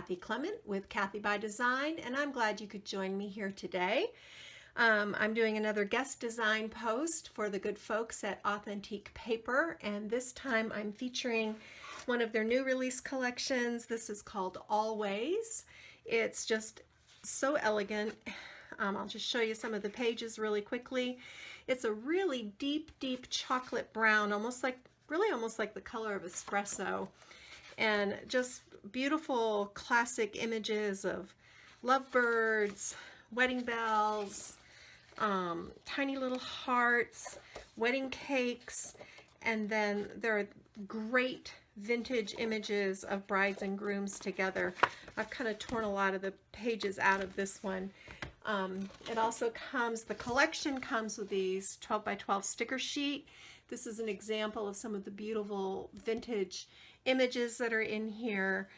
Kathy Clement with Kathy by Design, and I'm glad you could join me here today. I'm doing another guest design post for the good folks at Authentique Paper, and this time I'm featuring one of their new release collections. This is called Always. It's just so elegant. I'll just show you some of the pages really quickly. It's a really deep chocolate brown, almost like the color of espresso, and just beautiful classic images of lovebirds, wedding bells, tiny little hearts, wedding cakes, and then there are great vintage images of brides and grooms together. I've kind of torn a lot of the pages out of this one. It also comes, the collection comes with these 12 by 12 sticker sheet. This is an example of some of the beautiful vintage images that are in here.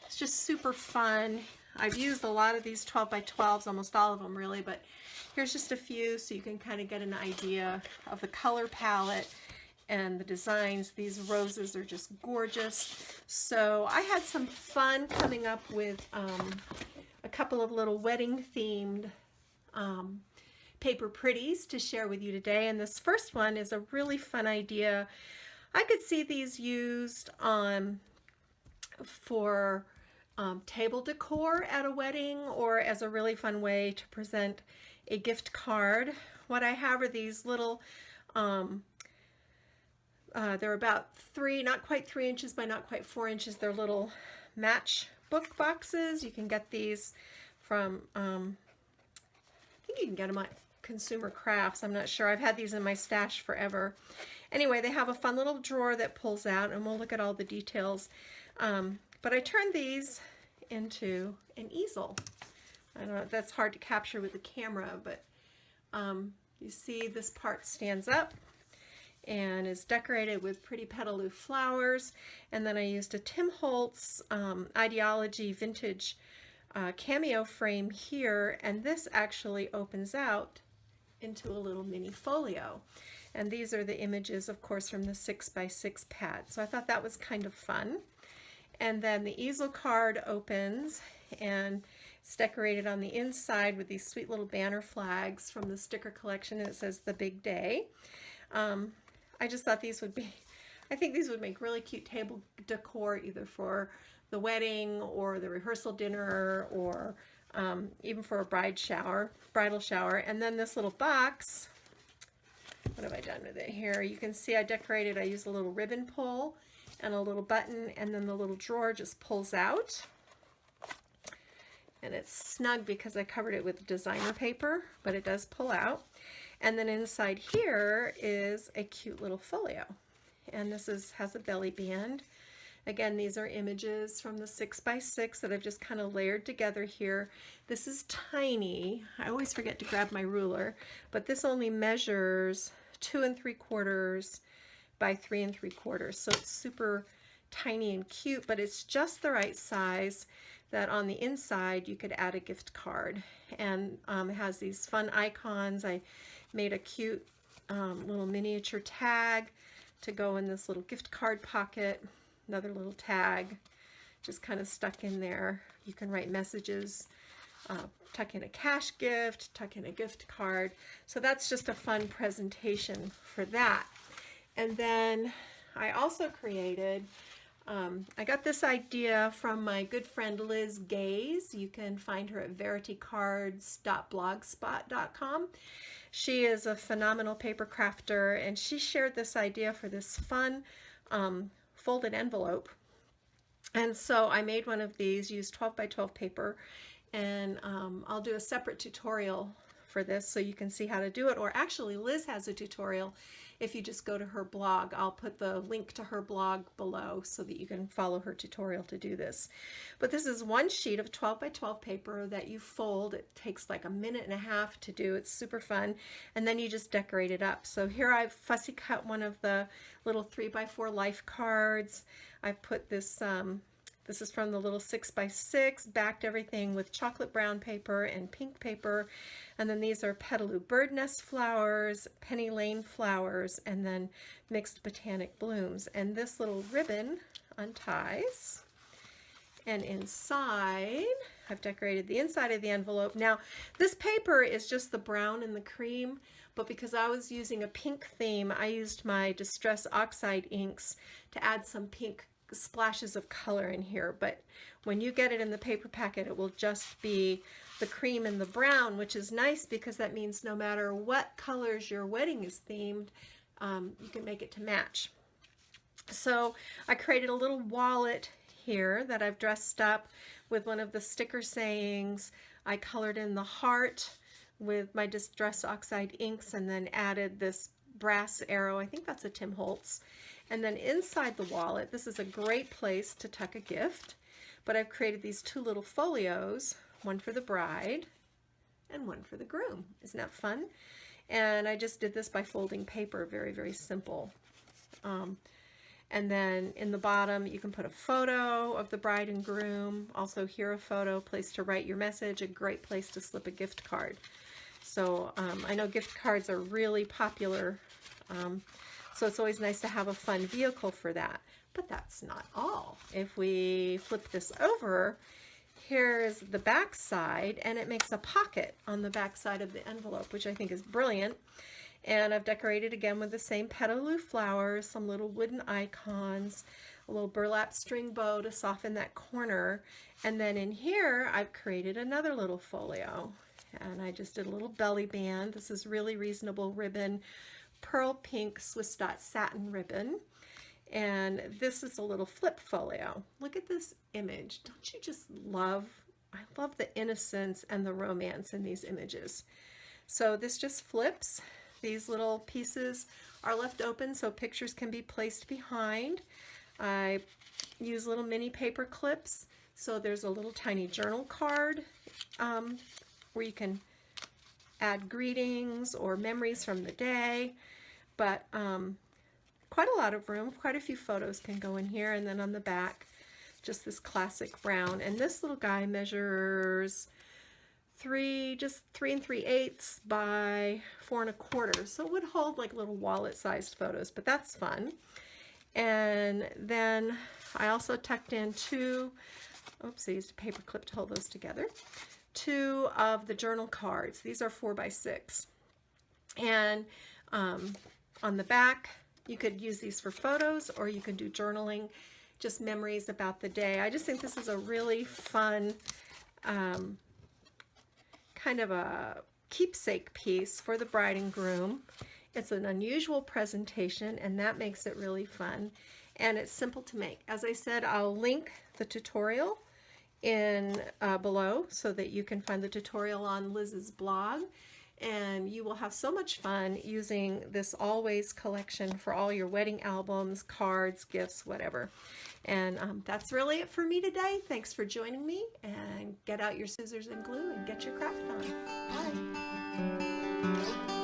It's just super fun. I've used a lot of these 12 by 12s, almost all of them really, but here's just a few so you can kind of get an idea of the color palette and the designs. These roses are just gorgeous. So I had some fun coming up with a couple of little wedding themed paper pretties to share with you today, and this first one is a really fun idea. I could see these used for table decor at a wedding, or as a really fun way to present a gift card. What I have are these little, they're about not quite 3 inches by not quite 4 inches. They're little matchbook boxes. You can get these from, I think you can get them at Consumer Crafts. I'm not sure. I've had these in my stash forever. Anyway, they have a fun little drawer that pulls out, and we'll look at all the details. But I turned these into an easel. I don't know, that's hard to capture with the camera, but you see this part stands up and is decorated with pretty petaloo flowers. And then I used a Tim Holtz Ideology vintage cameo frame here, and this actually opens out into a little mini folio. And these are the images, of course, from the 6 by 6 pad. So I thought that was kind of fun. And then the easel card opens, and it's decorated on the inside with these sweet little banner flags from the sticker collection, and it says "The Big Day." I just thought these would be, I think these would make really cute table decor, either for the wedding or the rehearsal dinner, or even for a bridal shower. And then this little box, what have I done with it here? You can see I decorated, I used a little ribbon pull and a little button, and then the little drawer just pulls out. And it's snug because I covered it with designer paper, but it does pull out. And then inside here is a cute little folio. And this has a belly band. Again, these are images from the 6 by 6 that I've just kind of layered together here. This is tiny. I always forget to grab my ruler, but this only measures 2 3/4 by 3 3/4. So it's super tiny and cute, but it's just the right size that on the inside you could add a gift card. And it has these fun icons. I made a cute little miniature tag to go in this little gift card pocket. Another little tag just kind of stuck in there. You can write messages, tuck in a cash gift, tuck in a gift card. So that's just a fun presentation for that. And then I also created, I got this idea from my good friend Liz Gaze. You can find her at veritycards.blogspot.com. She is a phenomenal paper crafter, and she shared this idea for this fun folded envelope. And so I made one of these, used 12 by 12 paper, and I'll do a separate tutorial for this so you can see how to do it. Or actually, Liz has a tutorial if you just go to her blog. I'll put the link to her blog below so that you can follow her tutorial to do this. But this is one sheet of 12 by 12 paper that you fold. It takes like 1.5 minutes to do. It's super fun. And then you just decorate it up. So here I've fussy cut one of the little 3 by 4 life cards. I've put this this is from the little 6 by 6, backed everything with chocolate brown paper and pink paper. And then these are petaloo bird nest flowers, penny lane flowers, and then mixed botanic blooms. And this little ribbon unties, And inside, I've decorated the inside of the envelope. Now, this paper is just the brown and the cream, but because I was using a pink theme, I used my Distress Oxide inks to add some pink splashes of color in here. But when you get it in the paper packet, it will just be the cream and the brown, which is nice because that means no matter what colors your wedding is themed, you can make it to match. So I created a little wallet here that I've dressed up with one of the sticker sayings. I colored in the heart with my Distress Oxide inks and then added this brass arrow. I think that's a Tim Holtz. And then inside the wallet, this is a great place to tuck a gift, but I've created these two little folios, one for the bride and one for the groom. Isn't that fun? And I just did this by folding paper, very, very simple. And then in the bottom, you can put a photo of the bride and groom. Also here a photo, place to write your message, a great place to slip a gift card. So I know gift cards are really popular, so it's always nice to have a fun vehicle for that. But that's not all. If we flip this over, here's the back side, and it makes a pocket on the back side of the envelope, which I think is brilliant. And I've decorated again with the same petaloo flowers, some little wooden icons, a little burlap string bow to soften that corner. And then in here, I've created another little folio. And I just did a little belly band. This is really reasonable ribbon, pearl pink Swiss dot satin ribbon. And this is a little flip folio. Look at this image. Don't you just love, I love the innocence and the romance in these images. So this just flips. These little pieces are left open so pictures can be placed behind. I use little mini paper clips. So there's a little tiny journal card where you can add greetings or memories from the day. But quite a lot of room, quite a few photos can go in here. And then on the back, just this classic brown. And this little guy measures just 3 3/8 by 4 1/4. So it would hold like little wallet-sized photos, but that's fun. And then I also tucked in I used a paper clip to hold those together. 2 of the journal cards. These are 4 by 6. And on the back, you could use these for photos, or you could do journaling, just memories about the day. I just think this is a really fun kind of a keepsake piece for the bride and groom. It's an unusual presentation, and that makes it really fun. And it's simple to make. As I said, I'll link the tutorial in below so that you can find the tutorial on Liz's blog. And you will have so much fun using this Always collection for all your wedding albums, cards, gifts, whatever. And that's really it for me today. Thanks for joining me, and get out your scissors and glue and get your craft on. Bye.